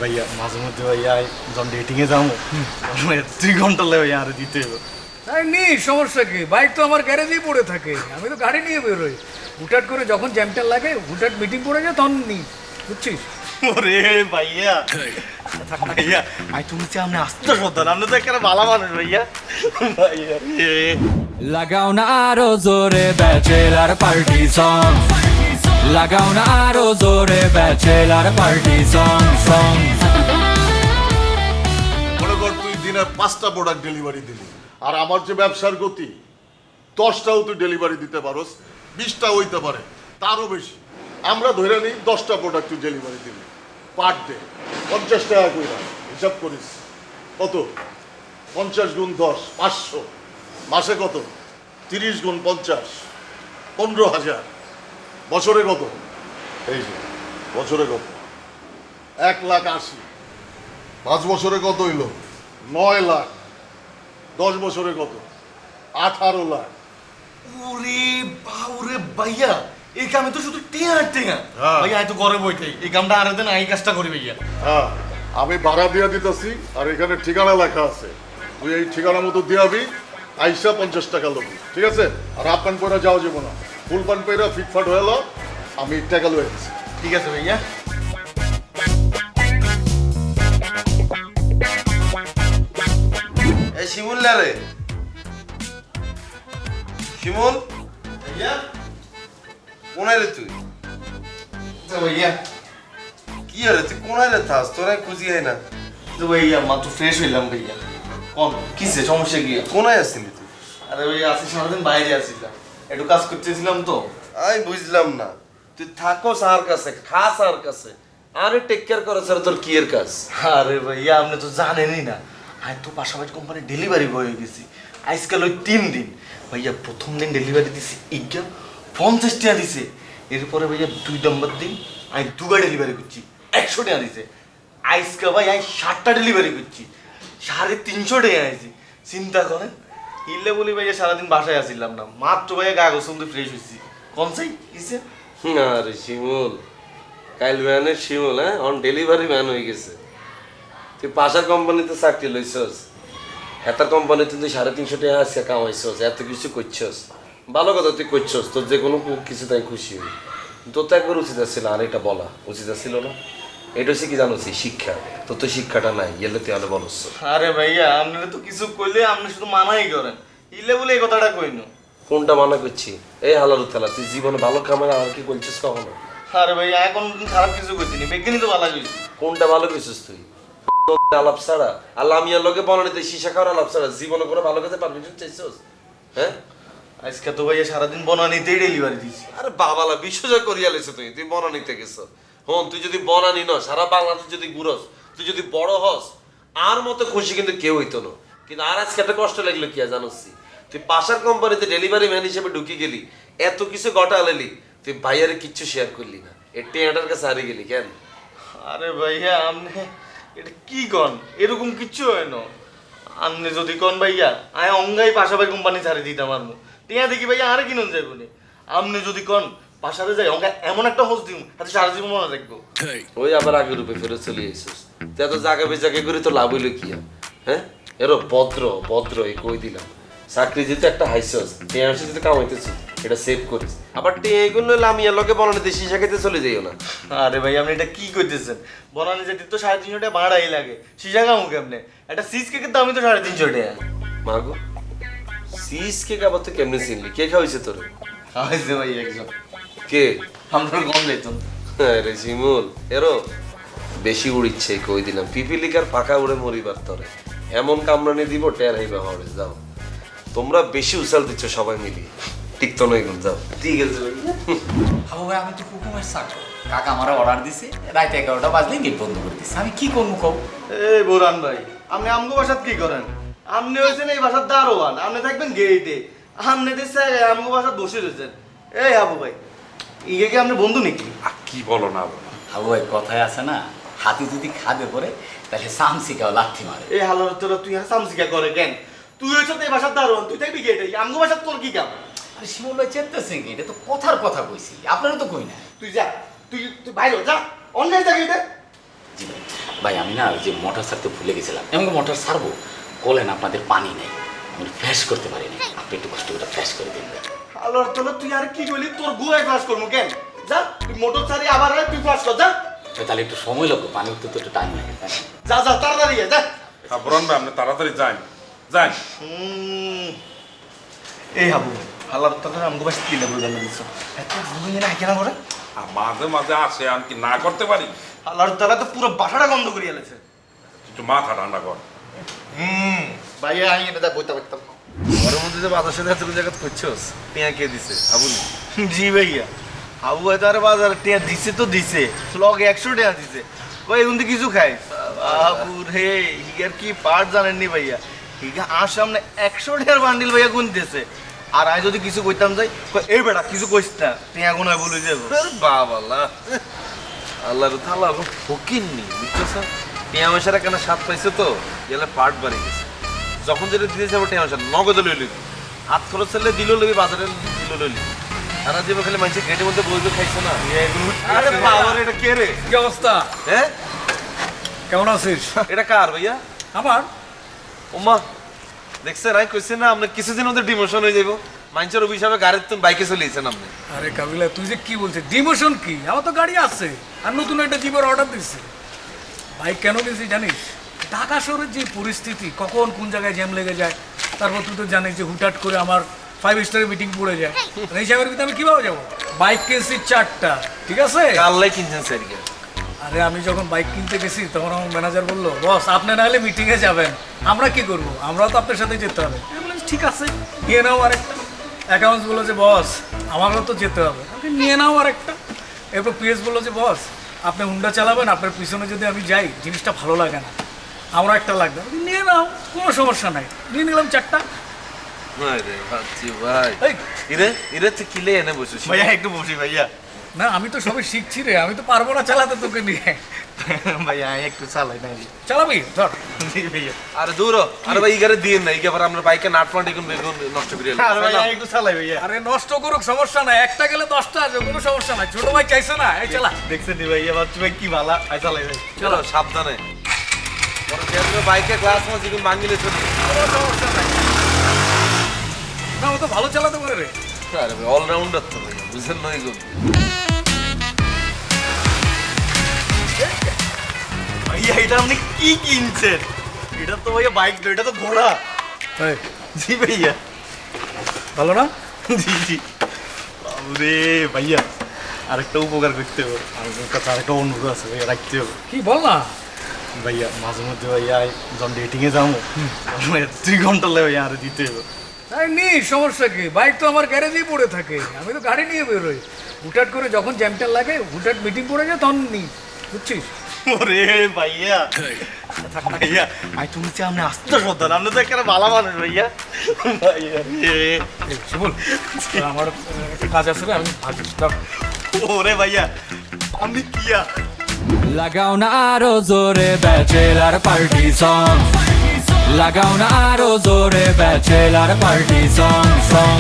ভাইয়া মাঝে মধ্যে ভাইয়া যখন ডেটিংয়ে যাবো 2 ঘন্টা লাগে ভাইয়া আরো দিতে হবে। তাই নি, সমস্যা কি? বাইক তো আমার গ্যারেজেই পড়ে থাকে, আমি তো গাড়ি নিয়ে বেরোই। হুটহাট করে যখন জ্যামটা লাগে, হুটহাট মিটিং পড়ে যায় তখন নি, বুঝছিস? ওরে ভাইয়া ভাইয়া আমি তুমি চাই আপনি আসতে সন্তান, আপনি তো একটা ভালো মানুষ ভাইয়া। ভাইয়া লাগাও না আরো জোরে ব্যাচেলার পার্টি সং, লাগাও না আরো জোরে ব্যাচেলার পার্টি সং সং। মনে কর তুই দিনে 5টা প্রোডাক্ট ডেলিভারি দিলি, আর আমার যে ব্যবসার গতি 10টাও তুই ডেলিভারি দিতে পারোস, 20টা হইতে পারে তারও বেশি। আমরা ধরে নিই 10টা প্রোডাক্ট তুই ডেলিভারি দিলি পার ডে, 50 টাকা কইরা হিসাব করিস কত? 50 গুণ 10 500, মাসে কত? 30 গুণ 50 15,000, বছরে কত? এই যে বছরে কত? 1,80,000। 5 বছরে কত হইল? 9 লাখ। 10 বছরে কত? 18 লাখ। ওরে বাউরে ভাইয়া, এই কামে তো শুধু টেয়া টেয়া। হ্যাঁ। ভাইয়া আমি তো ঘরে বইটাই এই কামটা আরে দেন, এই কাজটা করি ভাইয়া। হ্যাঁ, আমি ভাড়া দিয়া দিতেছি, আর এখানে ঠিকানা লেখা আছে, তুই এই ঠিকানা মতো দিয়াবি, আইসা 50 টাকা লবি, ঠিক আছে? আর হাফ প্যান্ট পরে যাওয়া যাবো না, ফুল প্যান্ট পরে ফিটফাট হয়ে এলো, আমি টাকা লয়ে দিচ্ছি। ঠিক আছে ভাইয়া। এই শিমুল না রে, শিমুল ভাইয়া কোনায় রে তুই? তো ভাইয়া কি রে তুই কোনায় রে থাস? তোরা খুঁজি হয় না। তো ভাইয়া মাত্র ফ্রেশ হইলাম ভাইয়া। কোন কিসে সমস্যা কি? কোনায় আসছিলি তুই? আরে ভাইয়া আজকে সারাদিন বাইরে আসছিলাম, একটু কাজ করতেছিলাম তো। আমি বুঝলাম না, তুই থাকো সার কাছে, খা সার কাছে, আরে টেক কেয়ার করো স্যার, তোর কি এর কাজ? আরে ভাইয়া আপনি তো জানেনই না, আমি তো পাশাপাশি কোম্পানি ডেলিভারি বয় হয়ে গেছি। আজকাল ওই 3 দিন ভাইয়া, প্রথম দিন ডেলিভারি দিছি 50 টাকা দিছে। এরপরে ভাইয়া 2 নম্বর দিন আমি 2বার ডেলিভারি করছি, 100 টাকা দিছে। আজকে ভাই আমি 7টা ডেলিভারি করছি, 350 টাকা আইছি। চিন্তা করেন, ইল্লে বলি ভাইয়া সারাদিন বাসায় আসছিলাম না, মাত্র ভাইয়া গা গোসল দিয়ে ফ্রেশ হয়েছি। কোন সাই কিসে? আরে শিমুল, কাইল ম্যানের শিমুল, হ্যাঁ অন ডেলিভারি ম্যান হয়ে গেছে। তুই পাশার কোম্পানিতে চাকরি লইছস, এতার কোম্পানিতে তুই 350 টাকা আজকে কামাইছস, এত কিছু করছস, ভালো কথা তুই করছস, তোর যে কোনো কিছু তাই খুশি হই। তোর তো একবার উচিত ছিল, আর এটা বলা উচিত ছিল না? এটা হচ্ছে কি জানোস, শিক্ষা। তোর তো শিক্ষাটা নাই, এলে তুই আলো বলস। আরে ভাইয়া আপনারা তো কিছু কইলে আপনি শুধু মানাই করেন, ইল্লে বলে এই কথাটা কইনো। কোনটা মানা করছি? এই হালারু থালা, তুই জীবনে ভালো কামাই আর কি বলছিস কখনো? আরে ভাইয়া এখন খারাপ কিছু কইছিনি, বিজ্ঞানী তো ভালো কইছি। কোনটা ভালো কইছিস তুই? আলাপ ছাড়া আর লামিয়ার লোকে বনানিতে সীসা খাওয়ার আলাপ ছাড়া জীবনে করে ভালো কাজে পারমিশন চাইছস? হ্যাঁ, আজকে তো ভাইয়া সারাদিন বনানিতেই ডেলিভারি দিছি। আরে বাবালা বিশ্বজয় করিয়া লেছে, তুই বনানিতে গেছ। হন, তুই যদি বনানি ন, সারা বাংলাদেশ যদি ঘুরস, তুই যদি বড় হস, আর মতো খুশি কিন্তু কেউ হইতো না। কিন্তু আর আজকে একটা কষ্ট লাগলো কি জানোস, তুই পাশার কোম্পানিতে ডেলিভারি ম্যান হিসেবে ঢুকে গেলি, এত কিছু গটালেলি, তুই ভাইয়ারে কিচ্ছু শেয়ার করলি না, এই টেয়াটার কাছে হারিয়ে গেলি কেন? আরে ভাইয়া আপনি এটা কি কন? এরকম কিচ্ছু হয় না। আপনি যদি কন ভাইয়া আয় অঙ্গাই পাশাপাশি কোম্পানি ছাড়ি দিতাম আরমু, টিয়া দেখি ভাইয়া আরে কিনুন যাইব নি। আপনি যদি কন পাশারে যাই অঙ্গা এমন একটা হোস দিম, হাতে সারা জীবন মনে রাখবো। ওই আবার আগের রূপে ফেরত চলে এসেছিস, তুই এত জায়গা বেজাকে করে তো লাভ হইলো কি? হ্যাঁ, এরো ভদ্র ভদ্র এই কই দিলাম, চাকরি যেতে একটা হাইসস, টেয়া আসে যেতে কামাইতেছিস, এটা সেভ করিস। আবার টেয়া এগুলো লামিয়ার লোকে বনানিতে সীসা খেতে চলে যাইও না। আরে ভাই আপনি এটা কি কইতেছেন? বনানি যেতে তো 350 টাকা ভাড়াই লাগে, সিজা কামু কেমনে? একটা সিজ কেকের দামই তো 350 টাকা। মাগো, সিস কে আবার তুই কেমনে চিনলি? কে খাওয়াইছে তোর? খাওয়াইছে ভাই একজন, কে? আপনার কম লেতন। আরে শিমুল, এরো বেশি উড়িচ্ছে কই দিলাম, পিপিলিকার পাকা উড়ে মরিবার তরে এমন কামরানি দিব টের হইবা হরে। যাও, তোমরা বেশি উচাল দিচ্ছ সবাই মিলিয়ে, ঠিক তো নয় গুণ। যাও, ঠিক আছে ভাই। হাবু ভাই আমি তো হুকুমের চাকর, কাকা আমার অর্ডার দিছে রাত 11টা বাজলেই গেট বন্ধ করে দিছে, আমি কি করবো কও? এই বোরান ভাই, আপনি আমগো বাসাত কি করেন? আপনি হইছেন এই বাসার দারোয়ান, আপনি থাকবেন গেটে, আপনি দেশে আমগো বাসাত বসে রয়েছেন। এই হাবু ভাই, ইগে কি আপনি বন্ধু নাকি? কি বলো না বলো? হাবু ভাই কথায় আছে না, হাতি যদি খাদে পড়ে তাহলে সামসিকাও লাথি মারে। এই হালার তোরা তুই আর সামসিকা করে কেন? তুই হইছ এই বাসার দারোয়ান, তুই থাকবি গেটে, আমগো বাসাত তোর কি কাম? আরে শিমুল ভাই চেতেছেন কি? এটা তো কথার কথা কইছি, আপনারও তো কই না। তুই যা, তুই তুই বাইরে যা, অন্যায় জায়গায় জি ভাই। ভাই আমি না ওই যে মোটর ছাড়তে ভুলে গেছিলাম, এমন মোটর ছাড়বো বলেন আপনাদের পানি নেই, আমি ফ্ল্যাশ করতে পারিনি, আপনি একটু কষ্ট করে ফ্ল্যাশ করে দিন। আল্লাহর তাআলা তুই আর কি কইলি, তোর গুয়ায় ফ্লাশ করবো কেন? যা তুই মোটর চারি আবার আয়, তুই ফ্লাশ কর, যা তাহলে একটু সময় লাগবে, পানি উঠতে তো একটু টাইম লাগে, তাই না? যা যা তাড়াতাড়ি আয়, যা। বরণ ভাই আপনি তাড়াতাড়ি যান যান। এই হাবু আল্লাহর তাআলা আমগো বাস কি লাগবে জানা দিছো, এত হাবু না কেন করে? আর মাঝে মাঝে আসে আমি কি না করতে পারি? আল্লাহর তাআলা তো পুরো বাসাটা বন্ধ করে এলেছে। একটু মাথা ঠান্ডা কর। ভাইয়া আমি এটা বইতে পারতাম। ঘরের মধ্যে যে বাজার সাথে এত জায়গা করছোস, টিয়া কে দিছে আবুল? জি ভাইয়া, হাবু হয়তো আর বাজারে টিয়া দিছে তো দিছে, লগে 100 টাকা দিছে, কই এগুন কিছু খাই বাবু রে। হিগার কি পার্ট জানেননি ভাইয়া, হিগা আর সামনে 100 টাকার বান্ডিল ভাইয়া গুনতেছে, আর আমি যদি কিছু কইতাম যাই কই এই বেটা কিছু কইস না, টিয়া গুনায় বলে যাবো। বাবা আল্লাহর তাআলা ফকির নি বুঝছস? টিয়া মশারা কেন স্বাদ পাইছে তো গেলে পার্ট বাড়ি গেছে, যখন যেটা দিতেছে আবার টিয়া মশা নগদে লইলি, হাত খরচ চাইলে দিল লবি, বাজারে দিল লইলি, সারা জীবন খালি মানুষের গেটের মধ্যে বসে খাইছে না। আরে বাবা রে, এটা কে রে? কি অবস্থা? হ্যাঁ কেমন আছিস? এটা কার ভাইয়া? আমার ওমা দেখছেন, আমি কইছি না আপনার কিছুদিন মধ্যে ডিমোশন হয়ে যাবো, মানুষের অভিশাপে গাড়ির তুমি বাইকে চলিয়েছেন আপনি। আরে কাবিলা তুই যে কি বলছিস, ডিমোশন কি? আমার তো গাড়ি আছে আর নতুন একটা জিপের অর্ডার দিচ্ছি। বাইক কেন নিয়েছি জানিস? ঢাকা শহরের যে পরিস্থিতি, কখন কোন জায়গায় জ্যাম লেগে যায়, তারপর তুই তো জানিস যে হুটহাট করে আমার 5 স্টারের মিটিং পড়ে যায়, এই হিসাবের ভিতরে আমি কীভাবে যাবো? বাইক কিনছি 4টা, ঠিক আছে? কাল্লাই কিনছেন স্যারকে? আরে আমি যখন বাইক কিনতে গেছি তখন আমার ম্যানেজার বললো, বস আপনি না হলে মিটিংয়ে যাবেন, আমরা কি করবো, আমরাও তো আপনার সাথে যেতে হবে। আমি বললাম ঠিক আছে নিয়ে নাও আরেকটা। অ্যাকাউন্টস বললো যে বস আমারও তো যেতে হবে, আমাকে নিয়ে নাও আরেকটা। এরপর পিএস বললো যে বস আপনি হুন্ডা চালাবেন, আপনার পিছনে যদি আমি যাই জিনিসটা ভালো লাগে না, আমরা একটা লাগবে। আমি বলি, নিয়ে নাও কোনো সমস্যা নাই, নিয়ে নিলাম 4টা। আরে ভাবছি ভাই, এই ইরে ইরে তুই কিলে এনে বসেছিস ভাইয়া একটু বসি ভাইয়া। না আমি তো সবই শিখছি রে, আমি তো পারবো না চালাতে তোকে নিয়ে। ভাইয়া আমি একটু চালাই না। চালাবি ধর। জি ভাইয়া। আরে দূর হ। আরে ভাই ইগারে দিয়ে না, ইগে আবার আমরা বাইকে নাট ফান্ড এখন বেগুন নষ্ট করে আরে ভাইয়া আমি একটু চালাই ভাইয়া। আরে নষ্ট করুক সমস্যা নাই, একটা গেলে 10টা আছে, কোনো সমস্যা নাই, ছোট ভাই চাইছে না, এই চালা। দেখছেন নি ভাইয়া, বাচ্চা ভাই কি ভালো, আই চালাই ভাই। চলো সাবধানে, পরে যেহেতু বাইকে গ্লাস মাছ এখন ভাঙিলে চলি। কোনো সমস্যা নাই, না ও তো ভালো চালাতে পারে রে। আরে ভাই অলরাউন্ডার তো ভাই, বুঝেন নয় গো। ভাইয়া এটা আপনি কি কিনছেন? এটা তো ভাইয়া বাইক তো, এটা তো ঘোড়া। এই, জি ভাইয়া। ভালো না? জি জি। বাবুরে ভাইয়া, আরেকটা উপকার করতে হবে, আরেকটা অনুরোধ আছে ভাইয়া, রাখতে হবে। কি বল না। ভাইয়া মাঝে মধ্যে ভাইয়া যখন ডেটিংয়ে যাবো 2 ঘন্টা লাগে ভাইয়া আরো দিতে হবে। তাই নি, সমস্যা কি? বাইক তো আমার গ্যারেজেই পড়ে থাকে, আমি তো গাড়ি নিয়ে বেরোই, হুটহাট করে যখন জ্যামটার লাগে, হুটহাট মিটিং পড়ে যায় তখন নি, বুঝছিস? ওরে ভাইয়া, ভাইয়া আমি তুমি চাই আপনি আসতে সন্তান, আপনি তো একটা ভালো মানুষ ভাইয়া। ভাইয়া রে। এই, শিমুল, আমার একটা কাজ আছে রে, আমি ভাবছি। ওরে ভাইয়া আপনি কিয়া লাগাও না আরো জোরে ব্যাচেলার পার্টি সং, লাগাও না আরো জোরে ব্যাচেলার পার্টি সং সং